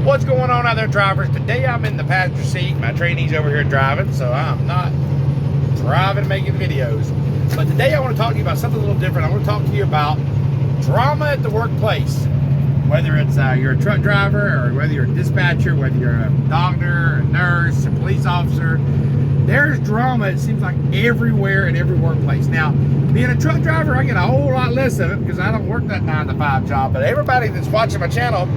What's going on out there, drivers? Today I'm in the passenger seat. My trainee's over here driving, so I'm not driving making videos. But today I want to talk to you about something a little different. I want to talk to you about drama at the workplace. Whether it's you're a truck driver, or whether you're a dispatcher, whether you're a doctor, a nurse, a police officer, there's drama, it seems like, everywhere in every workplace. Now, being a truck driver, I get a whole lot less of it because I don't work that 9-to-5 job. But everybody that's watching my channel,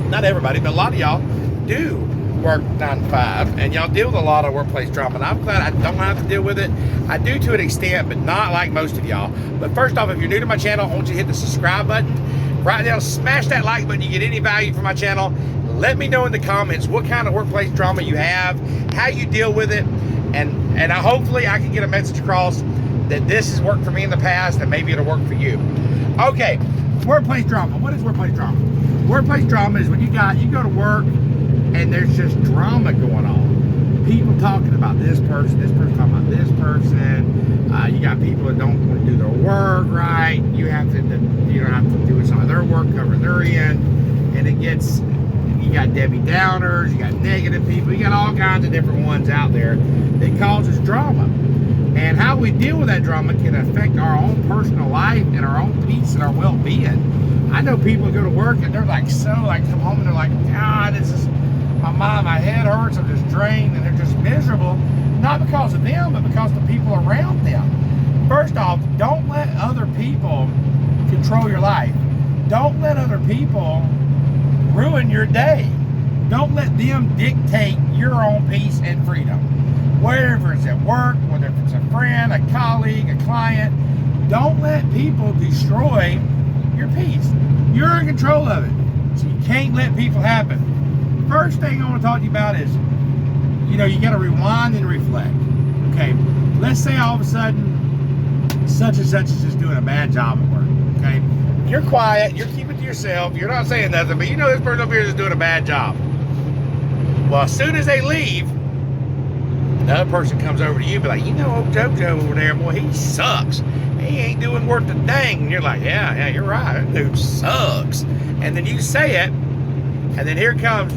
not everybody, but a lot of y'all do work 9-to-5, and y'all deal with a lot of workplace drama, and I'm glad I don't have to deal with it. I do to an extent, but not like most of y'all. But first off, if you're new to my channel, I want you to hit the subscribe button right now, smash that like button. You get any value from my channel, let me know in the comments what kind of workplace drama you have, how you deal with it, and hopefully I can get a message across that this has worked for me in the past, and maybe it'll work for you. Okay, workplace drama. What is workplace drama? Workplace drama is when you go to work and there's just drama going on. People talking about this person talking about this person. You got people that don't want to do their work right. You don't have to do some of their work, cover their end, and you got Debbie Downers, you got negative people, you got all kinds of different ones out there that causes drama. And how we deal with that drama can affect our own personal life and our own peace and our well-being. I know people who go to work and they're come home and they're like, God, my head hurts, I'm just drained, and they're just miserable. Not because of them, but because of the people around them. First off, don't let other people control your life. Don't let other people ruin your day. Don't let them dictate your own peace and freedom. Wherever it's at work, whether it's a friend, a colleague, a client, don't let people destroy your peace. You're in control of it, so you can't let people have it. First thing I want to talk to you about is, you got to rewind and reflect. Okay, let's say all of a sudden such and such is just doing a bad job at work. Okay, you're quiet, you're keeping to yourself, you're not saying nothing, but this person over here is doing a bad job. Well, as soon as they leave, another person comes over to you and be like, JoJo over there, boy, he sucks. He ain't doing worth a dang. And you're like, yeah, you're right. That dude sucks. And then you say it, and then here comes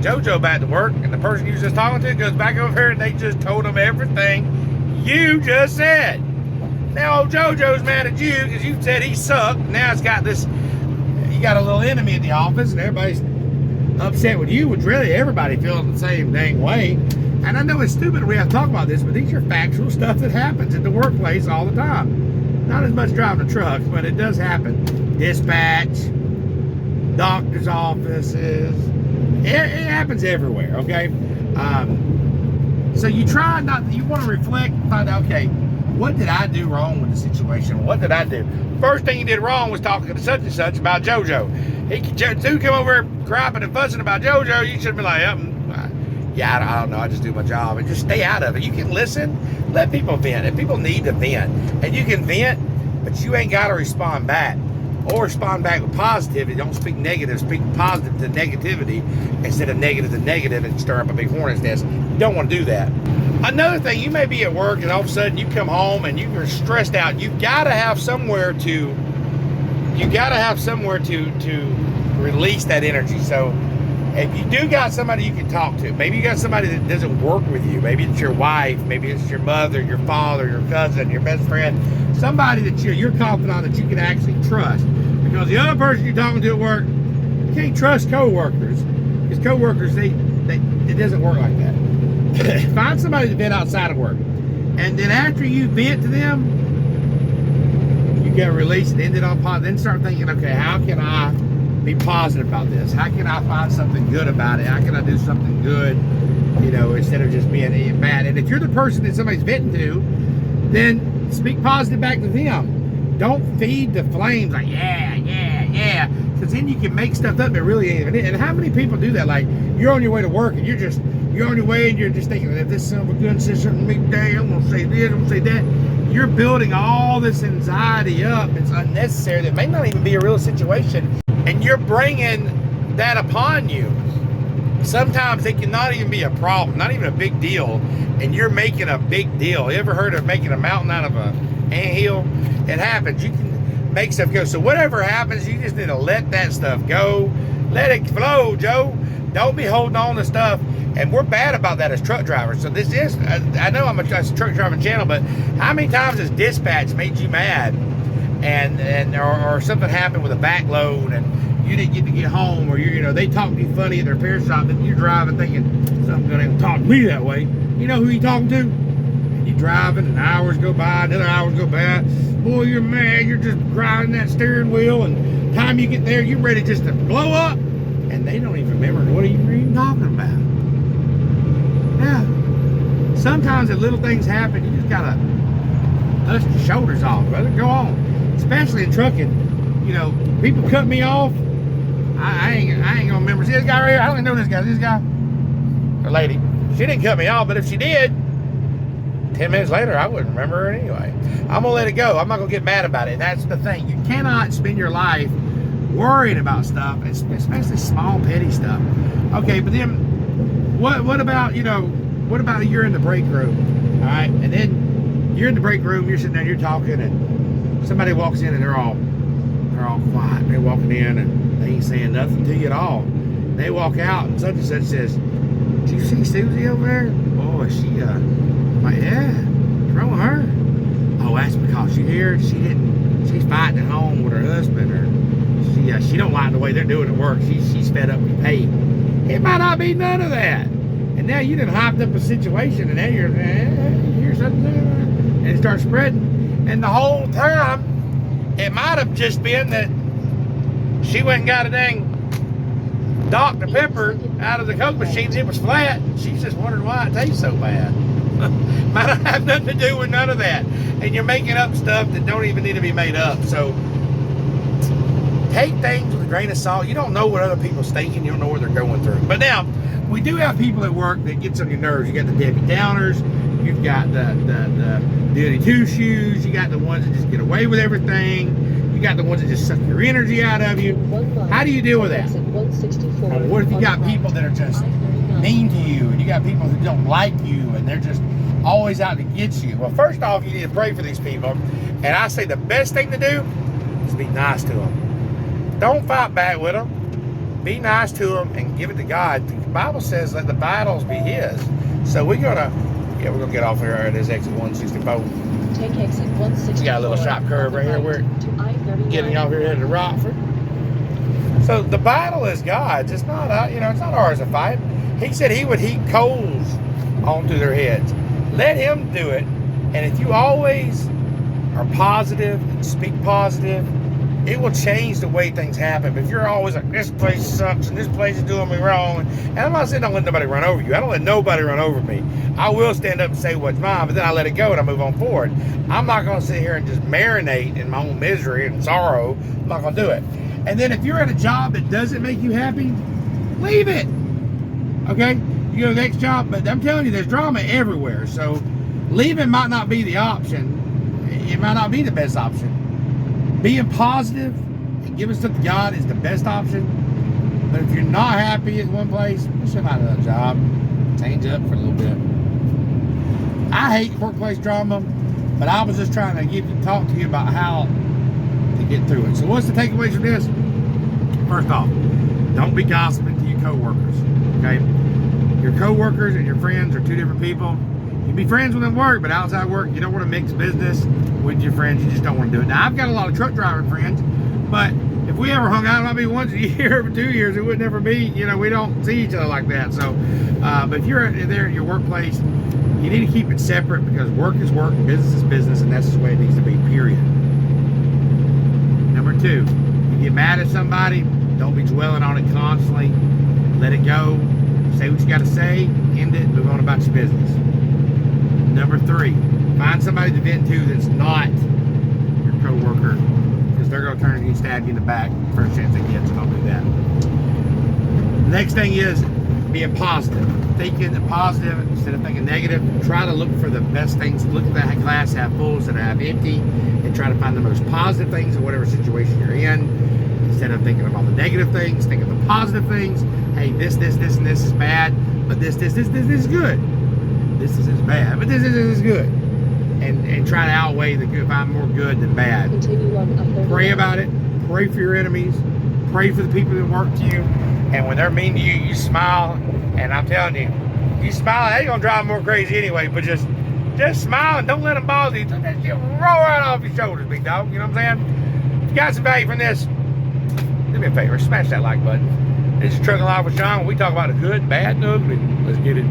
JoJo back to work, and the person you was just talking to goes back over here, and they just told him everything you just said. Now old JoJo's mad at you because you said he sucked. Now you got a little enemy in the office, and everybody's upset with you, which really everybody feels the same dang way. And I know it's stupid we have to talk about this, but these are factual stuff that happens in the workplace all the time. Not as much driving a truck, but it does happen. Dispatch, doctor's offices, it happens everywhere, okay? So you want to reflect and find out, okay, what did I do wrong with the situation? What did I do? First thing you did wrong was talking to such and such about JoJo. Dude come over crapping and fussing about JoJo, you should be like, yeah, I don't know, I just do my job, and just stay out of it. You can listen, let people vent. If people need to vent, and you can vent, but you ain't got to respond back, or respond back with positivity. Don't speak negative, speak positive to negativity instead of negative to negative and stir up a big hornet's nest. You don't want to do that. Another thing, you may be at work and all of a sudden you come home and you're stressed out. You've got to have somewhere to release that energy. So if you do got somebody you can talk to, maybe you got somebody that doesn't work with you, maybe it's your wife, maybe it's your mother, your father, your cousin, your best friend, somebody that you're confident that you can actually trust. Because the other person you're talking to at work, you can't trust co-workers. Because co-workers, it doesn't work like that. Find somebody to vent outside of work. And then after you vent to them, you got to release it, end it on positive. Then start thinking, okay, how can I be positive about this? How can I find something good about it? How can I do something good, instead of just being bad? And if you're the person that somebody's venting to, then speak positive back to them. Don't feed the flames like, yeah, because then you can make stuff up that really ain't even it. And how many people do that? Like, you're on your way to work, and you're on your way, and you're just thinking, if this son of a gun says something to me today, I'm going to say this, I'm going to say that. You're building all this anxiety up. It's unnecessary. That may not even be a real situation. And you're bringing that upon you. Sometimes it can not even be a problem, not even a big deal, and you're making a big deal. You ever heard of making a mountain out of a anthill? It happens. You can make stuff go. So whatever happens, you just need to let that stuff go. Let it flow, Joe. Don't be holding on to stuff. And we're bad about that as truck drivers. So this is, I know I'm a truck driving channel, but how many times has dispatch made you mad, or something happened with a back load and you didn't get home, or they talk to you funny at their repair shop, and you're driving thinking something's gonna talk to me that way. You know who you talking to? And you driving, and hours go by, and other hours go by. Boy, you're mad. You're just grinding that steering wheel, and time you get there, you're ready just to blow up, and they don't even remember what you're even talking about. Yeah. Sometimes if little things happen, you just gotta dust your shoulders off, brother. Go on. Especially in trucking. People cut me off. I ain't gonna remember. See this guy right here? I don't even know this guy. This guy? Or lady. She didn't cut me off, but if she did, 10 minutes later, I wouldn't remember her anyway. I'm gonna let it go. I'm not gonna get mad about it. And that's the thing. You cannot spend your life worrying about stuff, especially small, petty stuff. Okay, but then what about, what about you're in the break room, all right? And then you're in the break room, you're sitting there, you're talking, and somebody walks in and they're all quiet. They're walking in and they ain't saying nothing to you at all. They walk out and such and such says, "Did you see Susie over there? Boy, she, I'm like, yeah, what's wrong with her? Oh, that's because she's fighting at home with her husband, or she don't like the way they're doing at work. She's fed up with pay." It might not be none of that. And now you done hyped up a situation, and now you're something, and it starts spreading. And the whole time, it might have just been that she went and got a dang Dr. Pepper out of the Coke machine. It was flat. She's just wondering why it tastes so bad. Might not have nothing to do with none of that. And you're making up stuff that don't even need to be made up. So take things with a grain of salt. You don't know what other people's thinking. You don't know what they're going through. But now, we do have people at work that gets on your nerves. You got the Debbie Downers. You've got the Goody Two-Shoes. You got the ones that just get away with everything. You got the ones that just suck your energy out of you. How do you deal with that? What if you got people that are just mean to you, and you got people who don't like you, and they're just always out to get you? Well, first off, you need to pray for these people. And I say the best thing to do is be nice to them. Don't fight back with them. Be nice to them and give it to God. The Bible says let the battles be His. So we're gonna get off here at this exit 164. Take exit 164. We got a little sharp curve right here. We're getting off here headed to Rockford. So the battle is God's. It's not it's not ours to fight. He said He would heap coals onto their heads. Let Him do it. And if you always are positive and speak positive, it will change the way things happen. But if you're always like, this place sucks and this place is doing me wrong, and I'm not saying don't let nobody run over you. I don't let nobody run over me. I will stand up and say what's mine, but then I let it go and I move on forward. I'm not going to sit here and just marinate in my own misery and sorrow. I'm not going to do it. And then if you're at a job that doesn't make you happy, leave it. Okay? You go to the next job, but I'm telling you, there's drama everywhere. So leaving might not be the option. It might not be the best option. Being positive and giving stuff to God is the best option. But if you're not happy at one place, just find another job. Change up for a little bit. I hate workplace drama, but I was just trying to talk to you about how to get through it. So what's the takeaways from this? First off, don't be gossiping to your coworkers. Okay? Your coworkers and your friends are two different people. You can be friends with them at work, but outside work, you don't want to mix business with your friends. You just don't want to do it. Now, I've got a lot of truck driving friends, but if we ever hung out, it might be once a year, every 2 years. It would never be, we don't see each other like that. So, but if you're there at your workplace, you need to keep it separate, because work is work, business is business, and that's just the way it needs to be, period. Number 2, you get mad at somebody, don't be dwelling on it constantly. Let it go. Say what you got to say, end it, move on about your business. Number 3, find somebody to vent to that's not your coworker, because they're going to turn and stab you in the back first chance they get, so don't do that. The next thing is being positive. Thinking positive instead of thinking negative. Try to look for the best things. Look at that glass half full instead of half empty, and try to find the most positive things in whatever situation you're in. Instead of thinking about the negative things, think of the positive things. Hey, this, and this is bad, but this is good. This is bad, but this is good. And try to outweigh the good, find more good than bad. Pray about it. Pray for your enemies. Pray for the people that work for you. And when they're mean to you, you smile. And I'm telling you, you smile, they gonna drive them more crazy anyway. But just smile and don't let them bother you. Let that shit roll right off your shoulders, big dog. You know what I'm saying? If you got some value from this, do me a favor, smash that like button. This is Trucking Live with Shawn. We talk about the good, bad, and ugly. Let's get it.